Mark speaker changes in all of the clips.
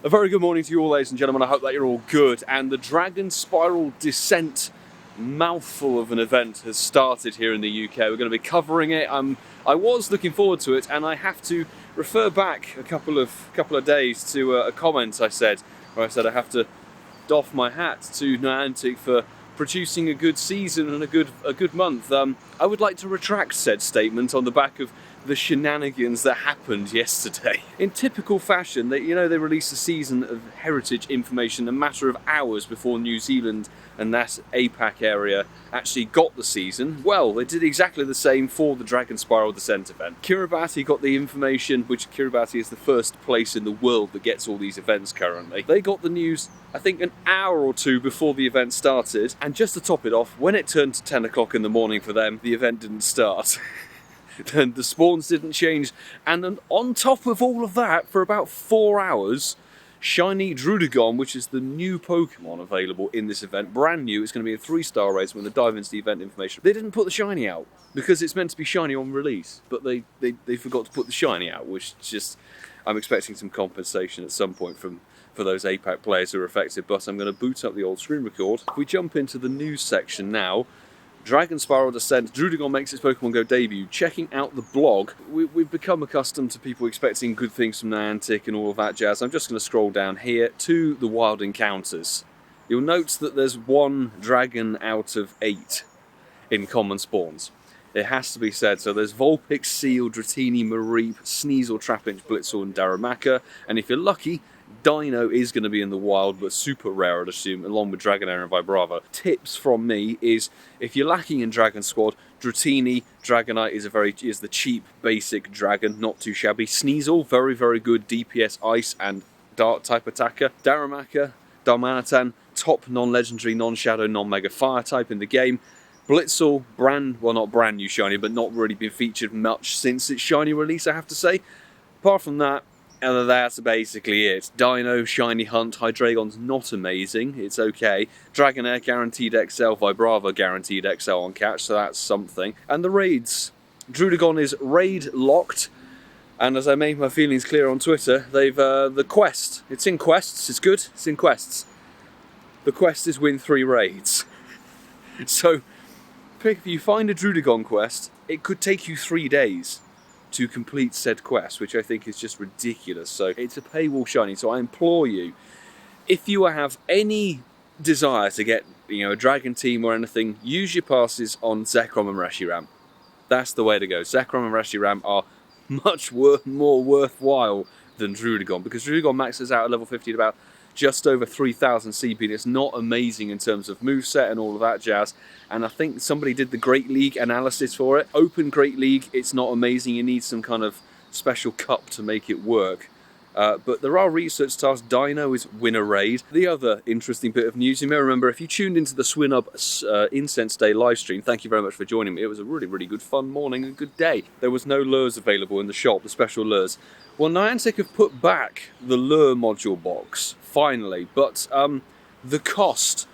Speaker 1: A very good morning to you all, ladies and gentlemen. I hope that you're all good. And the Dragonspiral Descent mouthful of an event has started here in the UK. We're going to be covering it. I was looking forward to it, and I have to refer back a couple of days to a comment I said, where I said I have to doff my hat to Niantic for producing a good season and a good month. I would like to retract said statement on the back of the shenanigans that happened yesterday. In typical fashion, they released a season of heritage information a matter of hours before New Zealand and that APAC area actually got the season. Well, they did exactly the same for the Dragonspiral Descent event. Kiribati got the information, which Kiribati is the first place in the world that gets all these events currently. They got the news, I think, an hour or two before the event started, and just to top it off, when it turned to 10 o'clock in the morning for them, the event didn't start. And the spawns didn't change, and then on top of all of that, for about 4 hours, Shiny Druddigon, which is the new Pokemon available in this event, brand new, it's going to be a 3-star race. When they dive into the event information, they didn't put the Shiny out, because it's meant to be Shiny on release, but they forgot to put the Shiny out, which just, I'm expecting some compensation at some point for those APAC players who are affected, but I'm going to boot up the old screen record. If we jump into the news section now, Dragonspiral Descent, Droodagon makes its Pokemon GO debut. Checking out the blog, we've become accustomed to people expecting good things from Niantic and all of that jazz. I'm just going to scroll down here to the wild encounters. You'll note that there's 1 dragon out of 8 in common spawns. It has to be said. So there's Vulpix, Seal, Dratini, Mareep, Sneasel, Trapinch, Blitzel and Darumaka. And if you're lucky, Dino is going to be in the wild, but super rare, I'd assume, along with Dragonair and Vibrava. Tips from me is, if you're lacking in Dragon Squad, Dratini, Dragonite is the cheap, basic dragon, not too shabby. Sneasel, very, very good DPS, Ice and Dark type attacker. Darumaka, Darmanitan, top non-legendary, non-shadow, non-mega fire type in the game. Blitzel, not brand new shiny, but not really been featured much since its shiny release, I have to say. Apart from that, and that's basically it. Dino, Shiny Hunt, Hydreigon's not amazing, it's okay. Dragonair guaranteed XL, Vibrava guaranteed XL on catch, so that's something. And the raids. Droodagon is raid locked, and as I made my feelings clear on Twitter, they've, the quest, it's in quests, it's good, it's in quests. The quest is win 3 raids. So, if you find a Droodagon quest, it could take you 3 days to complete said quest, which I think is just ridiculous. So it's a paywall shiny, so I implore you, if you have any desire to get a dragon team or anything, use your passes on Zekrom and Reshiram. That's the way to go. Zekrom and Reshiram are much more worthwhile than Droodagon, because Droodagon maxes out at level 50 at about just over 3,000 CP, and it's not amazing in terms of moveset and all of that jazz. And I think somebody did the Great League analysis for it. Open Great League, it's not amazing. You need some kind of special cup to make it work. But there are research tasks. Dino is win a raid. The other interesting bit of news, you may remember if you tuned into the SwinUp Incense Day livestream, thank you very much for joining me. It was a really, really good fun morning and good day. There was no lures available in the shop, the special lures. Well, Niantic have put back the lure module box, finally, but the cost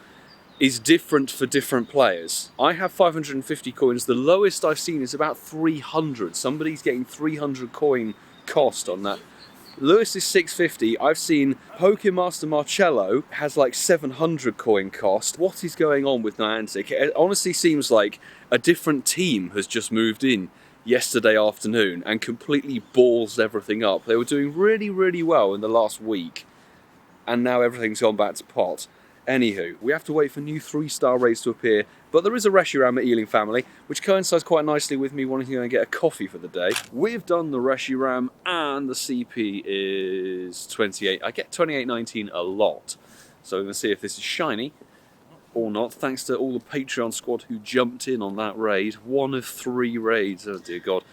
Speaker 1: is different for different players. I have 550 coins. The lowest I've seen is about 300. Somebody's getting 300 coin cost on that. Lewis is 650. I've seen Pokemaster Marcello has like 700 coin cost. What is going on with Niantic? It honestly seems like a different team has just moved in yesterday afternoon and completely balls everything up. They were doing really, really well in the last week, and now everything's gone back to pot. Anywho, we have to wait for new 3-star raids to appear, but there is a Reshiram at Ealing Family, which coincides quite nicely with me wanting to go and get a coffee for the day. We've done the Reshiram, and the CP is 28. I get 28.19 a lot, so we're going to see if this is shiny or not, thanks to all the Patreon squad who jumped in on that raid. 1 of 3 raids, oh dear God.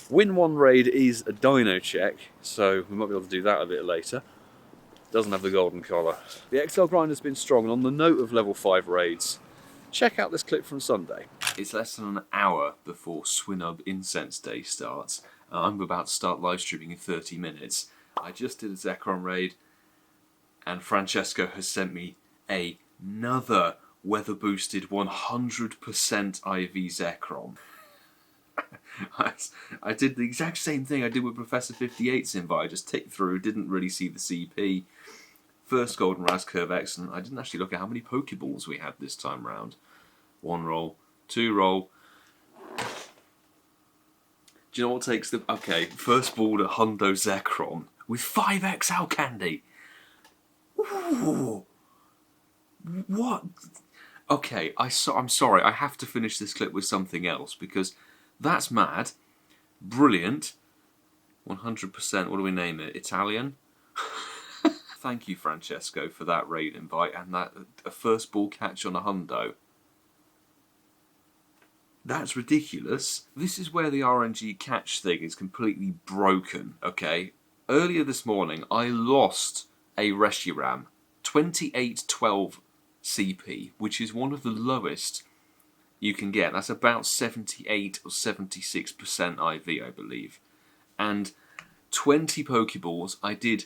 Speaker 1: Win 1 raid is a dino check, so we might be able to do that a bit later. Doesn't have the golden collar. The XL grind has been strong, and on the note of level 5 raids, check out this clip from Sunday. It's less than an hour before SwinUp Incense Day starts. I'm about to start live streaming in 30 minutes. I just did a Zekron Raid, and Francesco has sent me another weather boosted 100% IV Zekrom. I did the exact same thing I did with Professor 58's invite. I just ticked through, didn't really see the CP. First Golden Raz Curve Excellent. I didn't actually look at how many Pokeballs we had this time round. 1 roll, 2 roll. Do you know what takes the... Okay, first ball to Hundo Zekrom with 5x out candy. Ooh. What? Okay, I'm sorry, I have to finish this clip with something else because that's mad. Brilliant. 100%, what do we name it? Italian? Thank you, Francesco, for that raid invite and that a first ball catch on a hundo. That's ridiculous. This is where the RNG catch thing is completely broken, okay? Earlier this morning, I lost a Reshiram, 2812 CP, which is one of the lowest you can get. That's about 78 or 76% IV, I believe. And 20 Pokeballs, I did,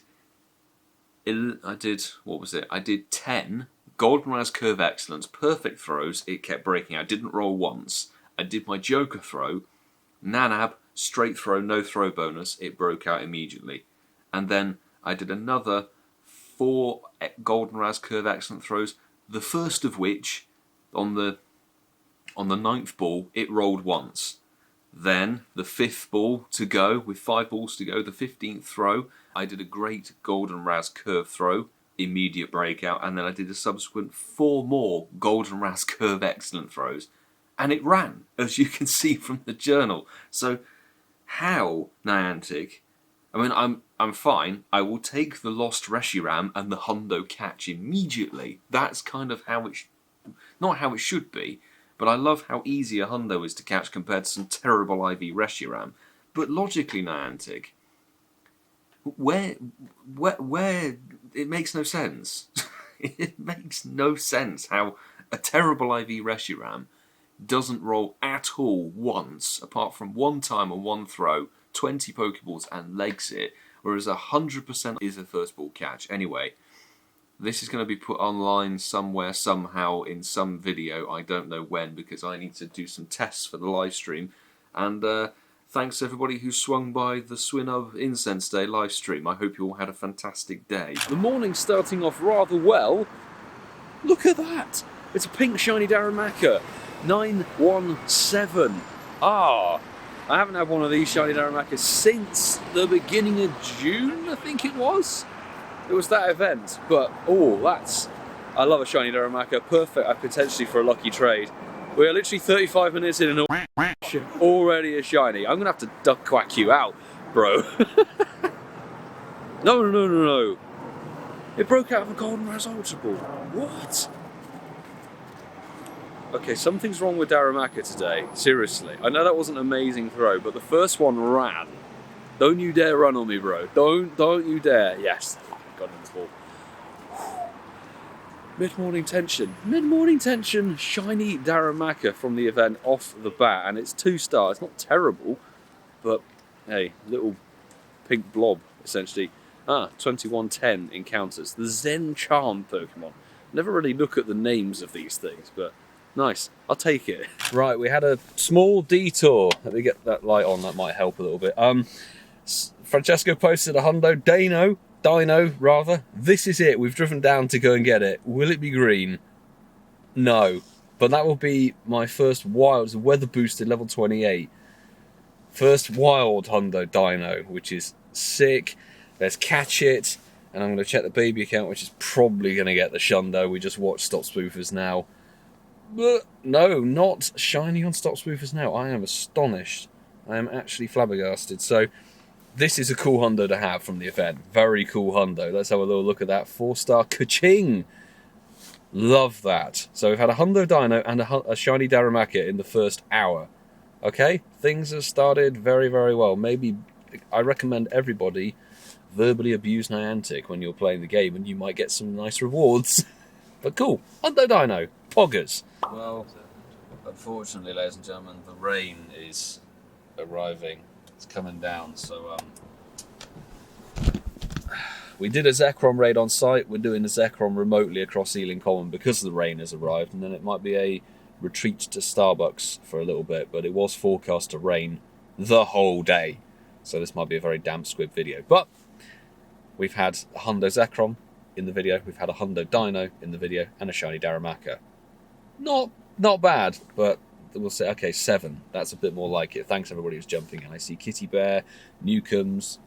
Speaker 1: what was it? I did 10 Golden Raz Curve Excellence, perfect throws, it kept breaking. I didn't roll once. I did my Joker throw, Nanab, straight throw, no throw bonus, it broke out immediately. And then I did another 4 Golden Raz Curve Excellent throws, the first of which, on the 9th ball, it rolled once. Then, the 5th ball to go, with 5 balls to go, the 15th throw, I did a great Golden Raz Curve throw, immediate breakout, and then I did a subsequent 4 more Golden Raz Curve Excellent throws, and it ran, as you can see from the journal. So, how, Niantic? I mean, I'm fine. I will take the lost Reshiram and the Hundo catch immediately. That's kind of how it... not how it should be, but I love how easy a Hundo is to catch compared to some terrible IV Reshiram. But logically, Niantic, where it makes no sense. It makes no sense how a terrible IV Reshiram doesn't roll at all once, apart from one time on one throw, 20 Pokeballs and legs it, whereas 100% is a first ball catch. Anyway, this is going to be put online somewhere, somehow, in some video. I don't know when, because I need to do some tests for the live stream. And thanks to everybody who swung by the Swinub Incense Day live stream. I hope you all had a fantastic day. The morning's starting off rather well. Look at that! It's a pink shiny Darumaka. 917. I haven't had one of these shiny Darumakas since the beginning of June, I think it was. It was that event, but I love a shiny Darumaka, perfect potentially for a lucky trade. We're literally 35 minutes in and already a shiny. I'm gonna have to duck quack you out, bro. No. It broke out of a Golden Raz Ultra Ball. What? Okay, something's wrong with Darumaka today, seriously. I know that wasn't an amazing throw, but the first one ran. Don't you dare run on me, bro. Don't you dare. Yes, got in the ball. Mid-morning tension, shiny Darumaka from the event off the bat, and it's 2 stars. It's not terrible, but hey, little pink blob, essentially. 2110 encounters. The Zen Charm Pokemon. Never really look at the names of these things, but nice, I'll take it. Right, we had a small detour. Let me get that light on, that might help a little bit. Francesco posted a Shundo Deino. This is it, we've driven down to go and get it. Will it be green? No. But that will be my first wild, weather boosted level 28. First wild Shundo Deino, which is sick. Let's catch it. And I'm going to check the baby account, which is probably going to get the Shundo. We just watched Stop Spoofers now. No, not shiny on Stop Spoofers now. I am astonished. I am actually flabbergasted. So, this is a cool Shundo to have from the event. Very cool Shundo. Let's have a little look at that. 4-star Ka-ching! Love that. So, we've had a Shundo Deino and a shiny Darumaka in the first hour. Okay? Things have started very, very well. Maybe, I recommend everybody verbally abuse Niantic when you're playing the game, and you might get some nice rewards. But cool. Shundo Deino. Poggers. Well, unfortunately, ladies and gentlemen, the rain is arriving. It's coming down, so we did a Zekron raid on site. We're doing a Zekrom remotely across Ealing Common because the rain has arrived, and then it might be a retreat to Starbucks for a little bit, but it was forecast to rain the whole day. So this might be a very damp squib video. But we've had a Hundo Zekrom in the video, we've had a Shundo Deino in the video, and a Shiny Darumaka. Not bad, but we'll say, okay, 7. That's a bit more like it. Thanks everybody who's jumping in. I see Kitty Bear, Newcombs,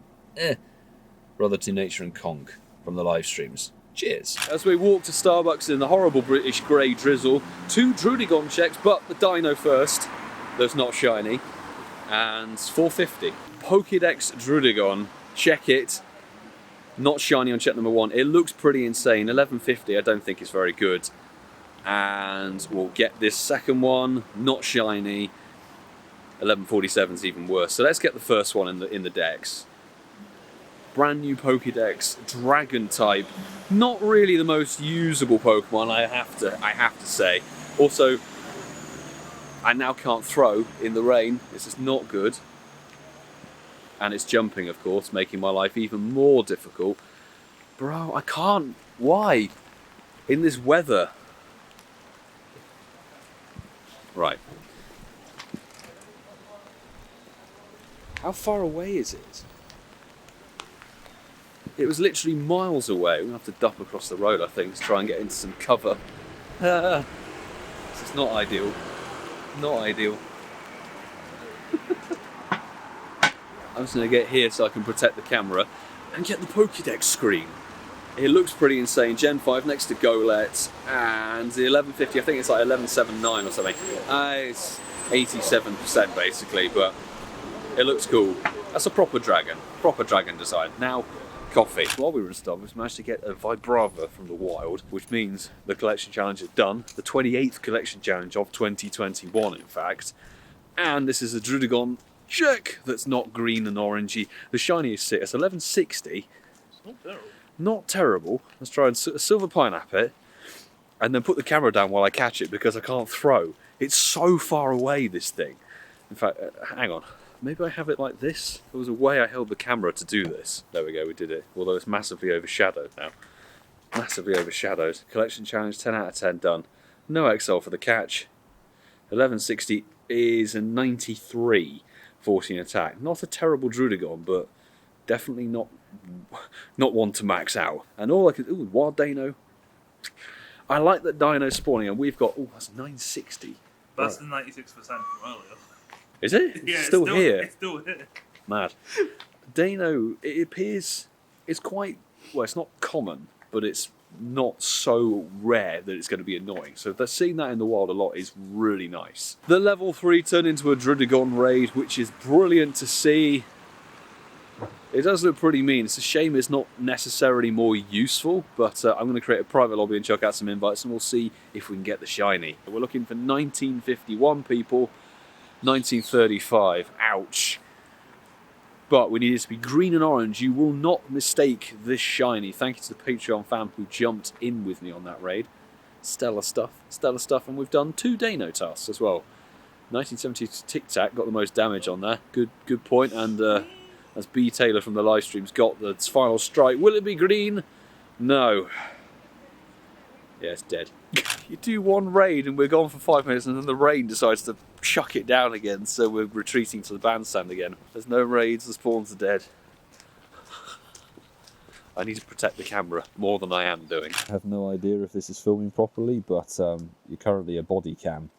Speaker 1: Brother to Nature and Conk from the live streams. Cheers. As we walk to Starbucks in the horrible British grey drizzle, 2 Droodagon checks, but the Dino first. That's not shiny. And 450. Pokédex Droodagon. Check it. Not shiny on check number 1. It looks pretty insane. 1150 I don't think is very good. And we'll get this second one. Not shiny. 1147 is even worse. So let's get the first one in the decks. Brand new Pokédex, Dragon type. Not really the most usable Pokemon, I have to say. Also, I now can't throw in the rain. This is not good. And it's jumping, of course, making my life even more difficult. Bro, I can't. Why? In this weather. Right. How far away is it? It was literally miles away. We'll have to duck across the road, I think, to try and get into some cover. This is not ideal. Not ideal. I'm just going to get here so I can protect the camera and get the Pokédex screen. It looks pretty insane. Gen 5 next to Golett, and the 1150, I think it's like 1179 or something. It's 87% basically, but it looks cool. That's a proper dragon design. Now, coffee. While we were in Starbucks, we managed to get a Vibrava from the wild, which means the collection challenge is done. The 28th collection challenge of 2021, in fact. And this is a Droodagon check that's not green and orangey. The shiny is sick. It's 1160.
Speaker 2: It's not terrible.
Speaker 1: Not terrible. Let's try and silver pineapple it, and then put the camera down while I catch it because I can't throw. It's so far away, this thing. In fact, hang on. Maybe I have it like this? There was a way I held the camera to do this. There we go, we did it. Although it's massively overshadowed now. Massively overshadowed. Collection challenge, 10 out of 10 done. No XL for the catch. 1160 is a 93, 14 attack. Not a terrible Droodagon, but definitely not one to max out. And all I could... Ooh, Wild Deino. I like that Dino spawning, and we've got... Oh, that's 960.
Speaker 2: That's right. The 96% from earlier.
Speaker 1: Is it?
Speaker 2: Yeah,
Speaker 1: it's still here.
Speaker 2: It's still here.
Speaker 1: Mad. Deino, it appears it's quite, well, it's not common, but it's not so rare that it's going to be annoying. So seeing that in the wild a lot is really nice. The level 3 turned into a Zekron Raid, which is brilliant to see. It does look pretty mean. It's a shame it's not necessarily more useful, but I'm going to create a private lobby and chuck out some invites, and we'll see if we can get the shiny. We're looking for 1951 people. 1935, ouch. But we need it to be green and orange. You will not mistake this shiny. Thank you to the Patreon fam who jumped in with me on that raid. Stellar stuff, and we've done 2 Deino tasks as well. 1970 Tic Tac got the most damage on there. Good point, and as B Taylor from the live streams got the final strike. Will it be green? No. Yeah, it's dead. You do one raid and we're gone for 5 minutes, and then the rain decides to chuck it down again, so we're retreating to the bandstand again. There's no raids, the spawns are dead. I need to protect the camera more than I am doing. I have no idea if this is filming properly, but you're currently a body cam.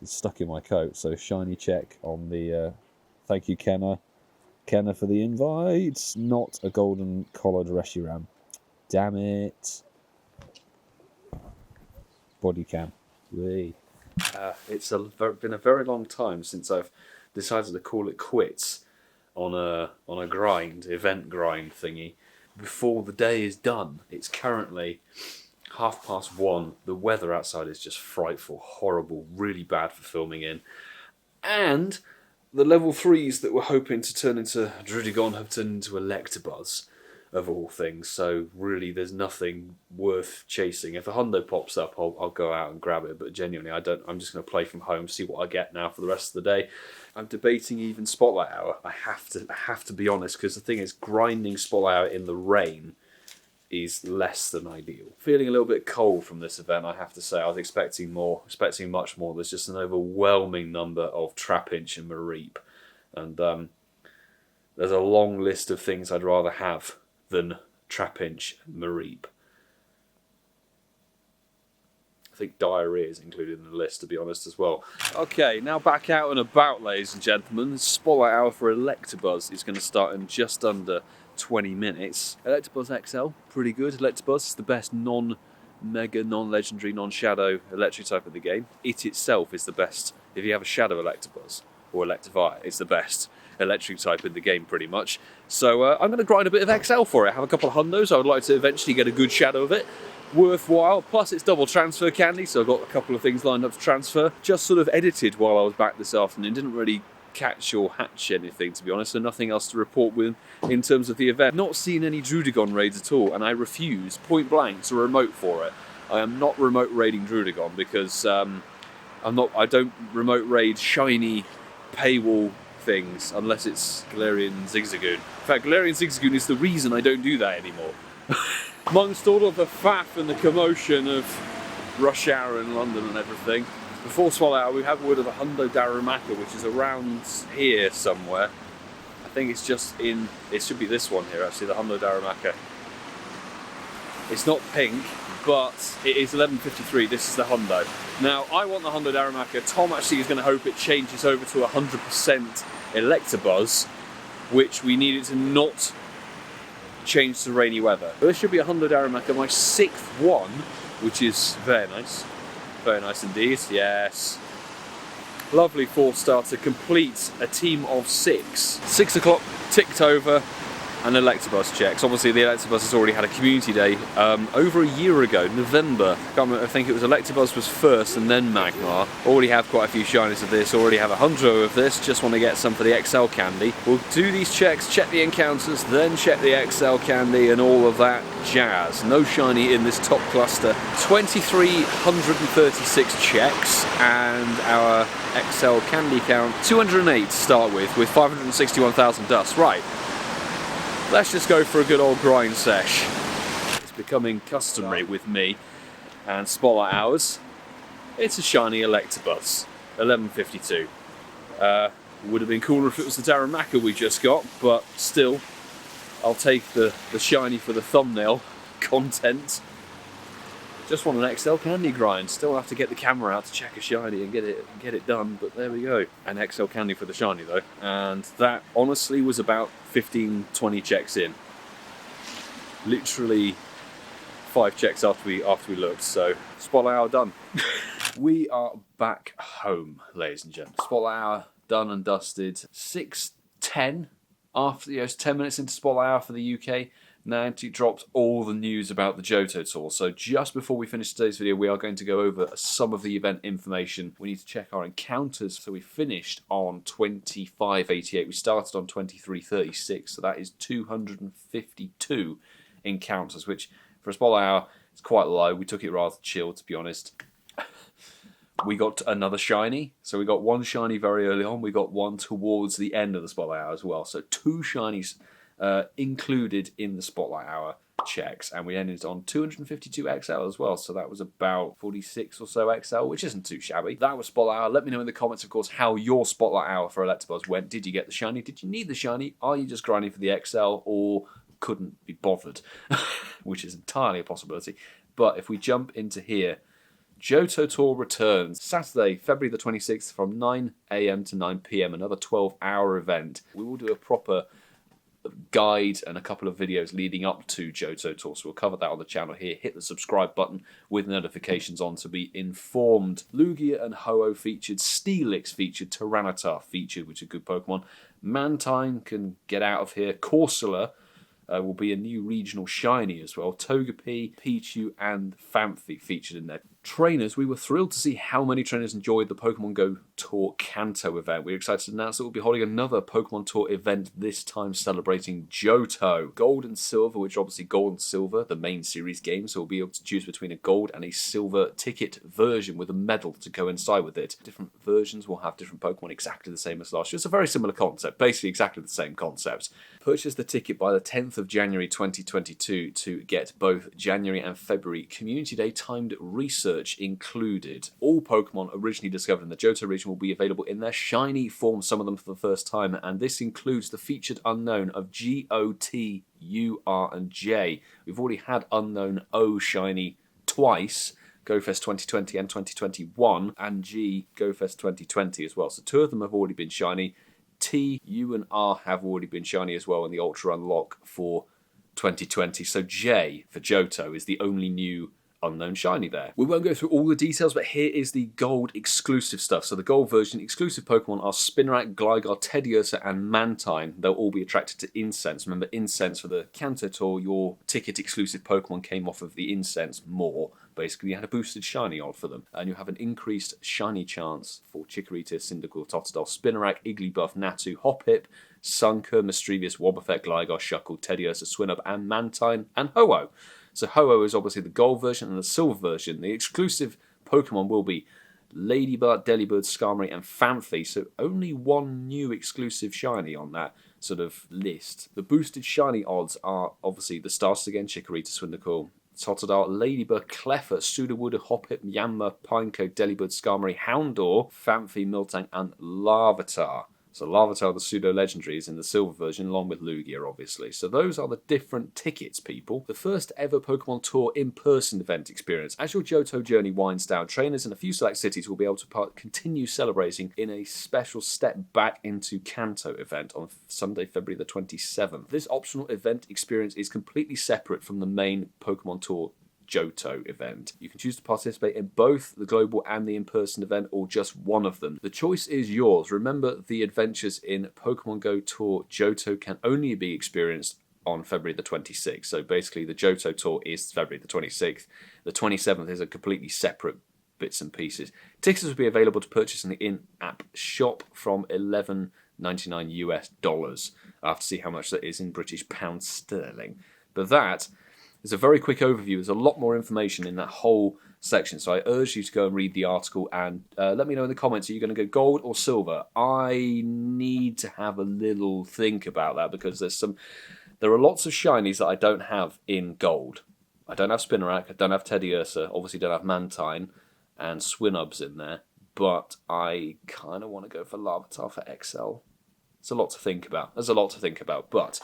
Speaker 1: It's stuck in my coat, so shiny check on the... thank you, Kenna. Kenna for the invite. Not a golden collared Reshiram. Damn it. Body cam. Whee. It's been a very long time since I've decided to call it quits on a event grind thingy. Before the day is done. It's currently 1:30. The weather outside is just frightful, horrible, really bad for filming in. And the level 3s that we're hoping to turn into Druddigon have turned into Electabuzz, of all things. So really, there's nothing worth chasing. If a Shundo pops up, I'll go out and grab it. But genuinely, I'm just going to play from home, see what I get now for the rest of the day. I'm debating even Spotlight Hour. I have to be honest, because the thing is, grinding Spotlight Hour in the rain is less than ideal. Feeling a little bit cold from this event, I have to say. I was expecting more, expecting much more. There's just an overwhelming number of Trapinch and Mareep. And there's a long list of things I'd rather have than Trapinch and Mareep. I think diarrhea is included in the list, to be honest, as well. Okay, now back out and about, ladies and gentlemen. The Spotlight Hour for Electabuzz is going to start in just under 20 minutes. Electabuzz XL, pretty good. Electabuzz is the best non-mega, non-legendary, non-shadow electric type of the game. It itself is the best. If you have a shadow Electabuzz or Electivire, it's the best electric type in the game, pretty much. So I'm going to grind a bit of XL for it. I have a couple of hundos. I would like to eventually get a good shadow of it. Worthwhile, plus it's double transfer candy, so I've got a couple of things lined up to transfer. Just sort of edited while I was back this afternoon, didn't really catch or hatch anything, to be honest, so nothing else to report with in terms of the event. Not seen any Droodagon raids at all, and I refuse point blank to remote for it. I am not remote raiding Droodagon because I don't remote raid shiny paywall things unless it's Galarian Zigzagoon. In fact, Galarian Zigzagoon is the reason I don't do that anymore. Amongst all of the faff and the commotion of rush hour in London and everything, before Swallow Hour we have word of the Hundo Darumaka, which is around here somewhere. I think it's just in, it should be this one here actually, the Hundo Darumaka. It's not pink, but it is 11:53, this is the Hundo. Now, I want the Hundo Darumaka. Tom actually is going to hope it changes over to 100% Electabuzz, which we need it to not change to rainy weather. But this should be a Hundo Darumaka, my 6th one, which is very nice. Very nice indeed, yes. Lovely 4-star to complete a team of 6. 6 o'clock ticked over, and Electabuzz checks. Obviously the Electabuzz has already had a community day over a year ago, November. I think it was Electabuzz was first and then Magmar. Already have quite a few shinies of this, already have a hundo of this, just want to get some for the XL candy. We'll do these checks, check the encounters, then check the XL candy and all of that jazz. No shiny in this top cluster. 2,336 checks and our XL candy count 208 to start with 561,000 dust. Right. Let's just go for a good old grind sesh. It's becoming customary with me and Spotlight Hours. It's a shiny Electabuzz, 11:52. Would have been cooler if it was the Darumaka we just got, but still, I'll take the shiny for the thumbnail content. Just want an XL candy grind. Still have to get the camera out to check a shiny and get it done, but there we go. An XL candy for the shiny though, and that honestly was about 15-20 checks in. Literally 5 checks after we looked. So Spotlight Hour done. We are back home, ladies and gentlemen. Spotlight Hour done and dusted. 6:10 after, it's 10 minutes into Spotlight Hour for the UK. Niantic dropped all the news about the Johto Tour. So just before we finish today's video, we are going to go over some of the event information. We need to check our encounters. So we finished on 2588. We started on 2336. So that is 252 encounters, which for a Spotlight Hour is quite low. We took it rather chill, to be honest. We got another shiny. So we got one shiny very early on. We got one towards the end of the Spotlight Hour as well. So 2 shinies included in the Spotlight Hour checks, and we ended on 252 XL as well, so that was about 46 or so XL, which isn't too shabby. That was Spotlight Hour. Let me know in the comments, of course, how your Spotlight Hour for Electabuzz went. Did you get the shiny? Did you need the shiny? Are you just grinding for the XL, or couldn't be bothered? Which is entirely a possibility. But if we jump into here, Johto Tour returns Saturday, February the 26th from 9 AM to 9 PM, another 12-hour event. We will do a proper guide and a couple of videos leading up to Johto Tour, so we'll cover that on the channel here. Hit the subscribe button with notifications on to be informed. Lugia and Ho-Oh featured, Steelix featured, Tyranitar featured, which is a good Pokemon. Mantine can get out of here. Corsola will be a new regional shiny as well. Togepi, Pichu and Phanpy featured in there. trainers, we were thrilled to see how many trainers enjoyed the Pokemon GO Tour Kanto event. We're excited to announce that we'll be holding another Pokemon Tour event, this time celebrating Johto. Gold and Silver, which are obviously Gold and Silver, the main series game, so we'll be able to choose between a Gold and a Silver ticket version with a medal to go inside with it. Different versions will have different Pokemon exactly the same as last year. It's a very similar concept, basically exactly the same concept. Purchase the ticket by the 10th of January 2022 to get both January and February Community Day timed research included. All Pokemon originally discovered in the Johto region will be available in their shiny form, some of them for the first time, and this includes the featured unknown of G-O-T, U-R and J. We've already had unknown O shiny twice, GoFest 2020 and 2021, and G, GoFest 2020 as well. So 2 of them have already been shiny. T, U and R have already been shiny as well in the Ultra Unlock for 2020. So J for Johto is the only new unknown shiny there. We won't go through all the details, but here is the gold exclusive stuff. So the gold version exclusive Pokemon are Spinarak, Gligar, Teddiursa and Mantine. They'll all be attracted to Incense. Remember, Incense for the Kanto Tour, your ticket exclusive Pokemon came off of the Incense more. Basically, you had a boosted shiny on for them. And you have an increased shiny chance for Chikorita, Cyndaquil, Totodile, Spinarak, Igglybuff, Natu, Hoppip, Sunker, Mischievous, Wobbuffet, Gligar, Shuckle, Teddiursa, Swinub and Mantine and Ho-Oh. So Ho-Oh is obviously the gold version and the silver version. The exclusive Pokemon will be Ladybird, Delibird, Skarmory and Phanpy. So only one new exclusive shiny on that sort of list. The boosted shiny odds are obviously the starters again, Chikorita, Cyndaquil, Totodile, Ladybird, Cleffa, Sudowoodo, Hoppip, Yanma, Pineco, Delibird, Skarmory, Houndour, Phanpy, Miltank and Larvitar. So Larvitar, the pseudo-legendary, is in the silver version, along with Lugia, obviously. So those are the different tickets, people. The first ever Pokemon Tour in-person event experience. As your Johto journey winds down, trainers in a few select cities will be able to continue celebrating in a special step back into Kanto event on Sunday, February the 27th. This optional event experience is completely separate from the main Pokemon Tour Johto event. You can choose to participate in both the global and the in-person event or just one of them. The choice is yours. Remember, the adventures in Pokemon GO Tour Johto can only be experienced on February the 26th. So basically the Johto Tour is February the 26th. The 27th is a completely separate bits and pieces. Tickets will be available to purchase in the in-app shop from $11.99 US. I have to see how much that is in British pounds sterling. But that is a very quick overview. There's a lot more information in that whole section, so I urge you to go and read the article and let me know in the comments, are you going to go gold or silver? I need to have a little think about that because there are lots of shinies that I don't have in gold. I don't have Spinarak, I don't have Teddiursa, obviously don't have Mantine and Swinubs in there, but I kind of want to go for Larvitar for XL. It's a lot to think about. There's a lot to think about, but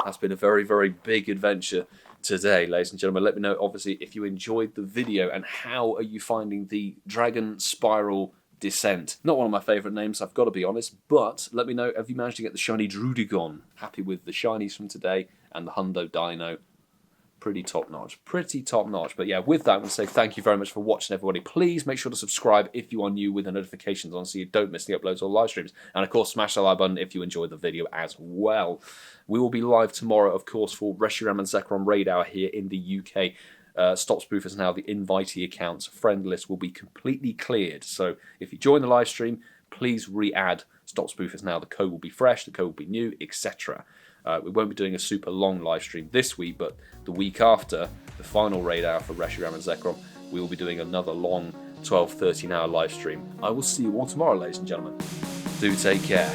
Speaker 1: that's been a very, very big adventure today, ladies and gentlemen. Let me know, obviously, if you enjoyed the video and how are you finding the Dragonspiral Descent. Not one of my favourite names, I've got to be honest, but let me know, have you managed to get the Shiny Druddigon? Happy with the shinies from today and the Shundo Deino. Pretty top notch. Pretty top notch. But yeah, with that, I'm going to say thank you very much for watching, everybody. Please make sure to subscribe if you are new with the notifications on so you don't miss the uploads or live streams. And of course, smash the like button if you enjoyed the video as well. We will be live tomorrow, of course, for Reshiram and Zekron Raid Hour here in the UK. Stop Spoofers now, the invitee accounts, friend list will be completely cleared. So if you join the live stream, please re-add Stop Spoofers now. The code will be fresh, the code will be new, etc. We won't be doing a super long live stream this week, but the week after, the final raid hour for Reshiram and Zekrom, we will be doing another long 12-13 hour live stream. I will see you all tomorrow, ladies and gentlemen. Do take care.